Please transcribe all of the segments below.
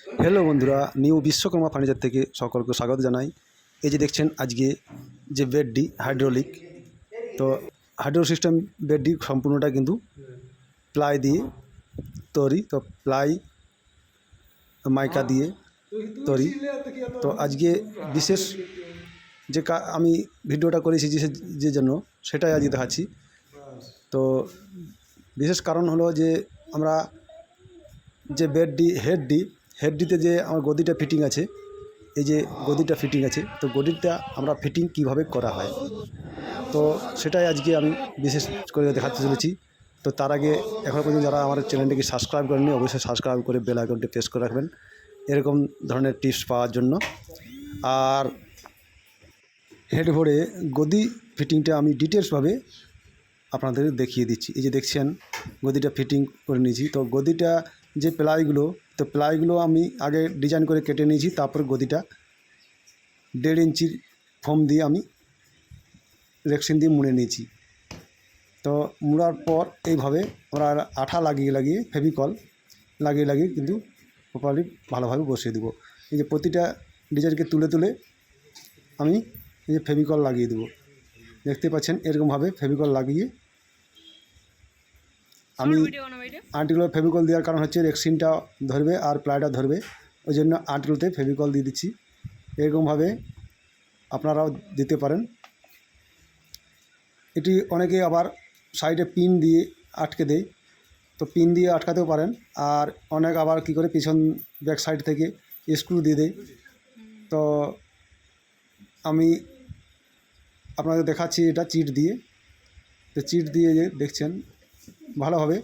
Hello বন্ধুরা, new Vishwakarma furniture থেকে সকলকে স্বাগত জানাই। এই যে দেখছেন আজকে যে বেডটি হাইড্রোলিক, তো হাইড্রোলিক সিস্টেম বেডটি সম্পূর্ণটা কিন্তু প্লাই দিয়ে তৈরি, তো প্লাই মাইকা দিয়ে তৈরি। তো আজকে বিশেষ যে আমি ভিডিওটা করেছি যে জন্য সেটাই আজকে দেখাচ্ছি। তো বিশেষ কারণ হলো যে আমরা যে বেডটি হেডডিতে যে আমার গদিটা ফিটিং আছে, এই যে গদিটা ফিটিং আছে, তো গদিটা আমরা ফিটিং কিভাবে করা হয়, তো সেটাই আজকে আমি বিশেষ করে দেখাতে চলেছি। তো তার আগে এখনও পর্যন্ত যারা আমার চ্যানেলটিকে সাবস্ক্রাইব করেননি, অবশ্যই সাবস্ক্রাইব করে বেল আইকনটি প্রেস করে রাখবেন এরকম ধরনের টিপস পাওয়ার জন্য। আর হেডবোর্ডে গদি ফিটিংটা আমি ডিটেলসভাবে আপনাদের দেখিয়ে দিচ্ছি। এই যে দেখছেন গদিটা ফিটিং করে নিয়েছি। তো গদিটা যে প্লাইগুলো আমি আগে ডিজাইন করে কেটে নিয়েছি, তারপর গদিটা 1.5 ইঞ্চির ফোম দিয়ে আমি রেক্সিন দিয়ে মুড়ে নিয়েছি। তো মুড়ার পর এইভাবে আমরা আঠা লাগিয়ে ফেভিকল লাগিয়ে কিন্তু প্রপারলি ভালোভাবে বসিয়ে দেবো। এই যে প্রতিটা ডিজাইনকে তুলে আমি এই যে ফেভিকল লাগিয়ে দেবো, দেখতে পাচ্ছেন এরকমভাবে ফেভিকল লাগিয়ে আমি আর্টিগুলো ফেভিকল দেওয়ার কারণ হচ্ছে রেক্সিনটা ধরবে আর প্লাইটা ধরবে, ওই জন্য আর্টিগুলোতে ফেভিকল দিয়ে দিচ্ছি। এরকমভাবে আপনারাও দিতে পারেন। এটি অনেকে আবার সাইডে পিন দিয়ে আটকে দেয়, তো পিন দিয়ে আটকাতেও পারেন। আর অনেক আবার কি করে পিছন ব্যাক সাইড থেকে স্ক্রু দিয়ে দেয়। তো আমি আপনাদের দেখাচ্ছি এটা চিট দিয়ে। তো চিট দিয়ে যে দেখছেন ভালোভাবে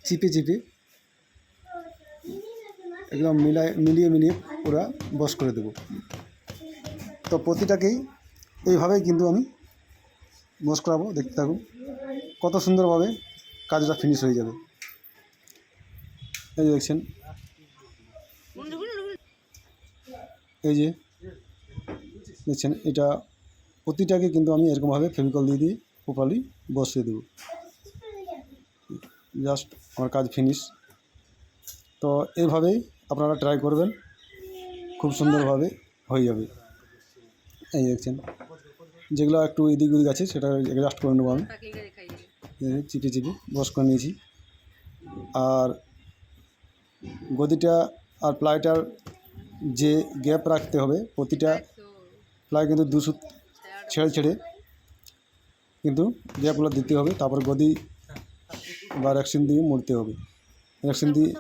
চিপে একদম মিলিয়ে পুরো বস করে দেব। তো প্রতিটাকেই এইভাবেই কিন্তু আমি বস করাবো, দেখতে থাকুন কত সুন্দরভাবে কাজটা ফিনিশ হয়ে যাবে। এই যে দেখছেন, এই যে দেখছেন এটা প্রতিটাকে কিন্তু আমি এরকমভাবে ফেভিকল দিয়ে প্রপারলি বসিয়ে দেবো। জাস্ট আমার কাজ ফিনিশ। তো এইভাবেই আপনারা ট্রাই করবেন, খুব সুন্দরভাবে হয়ে যাবে। এই দেখছেন যেগুলো একটু এদিক ওদিক আছে সেটা অ্যাডজাস্ট করে নেবো আমি, চিপে বস করে নিয়েছি। আর গদিটা আর প্লাইটার যে গ্যাপ রাখতে হবে, প্রতিটা প্লাই কিন্তু 2 সুত ছেড়ে কিন্তু গ্যাপগুলো দিতে হবে। তারপর গদি বা রেক্সিন দিয়ে মুড়তে হবে, রেক্সিন দিয়ে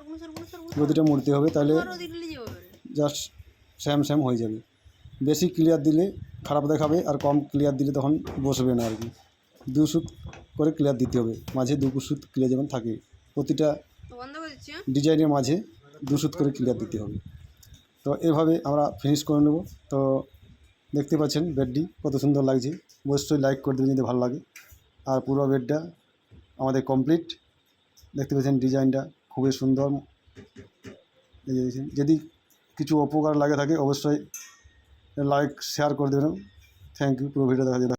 গদিটা মুড়তে হবে, তাহলে জাস্ট সেম হয়ে যাবে। বেশি ক্লিয়ার দিলে খারাপ দেখাবে, আর কম ক্লিয়ার দিলে তখন বসবে না আর কি। 2 সুত করে ক্লিয়ার দিতে হবে, মাঝে 2 সুত ক্লিয়ার যেমন থাকে, প্রতিটা ডিজাইনের মাঝে 2 সুত করে ক্লিয়ার দিতে হবে। তো এভাবে আমরা ফিনিশ করে নেব। তো দেখতে পাচ্ছেন বেডটি কত সুন্দর লাগছে, অবশ্যই লাইক করে দেবেন যদি ভালো লাগে। আর পুরো বেডটা আমাদের কমপ্লিট, দেখতে পাচ্ছেন ডিজাইনটা খুবই সুন্দর। এই যে যদি কিছু উপকার লাগে থাকে অবশ্যই লাইক শেয়ার করে দেবেন। থ্যাংক ইউ, পুরো ভিডিও দেখার জন্য।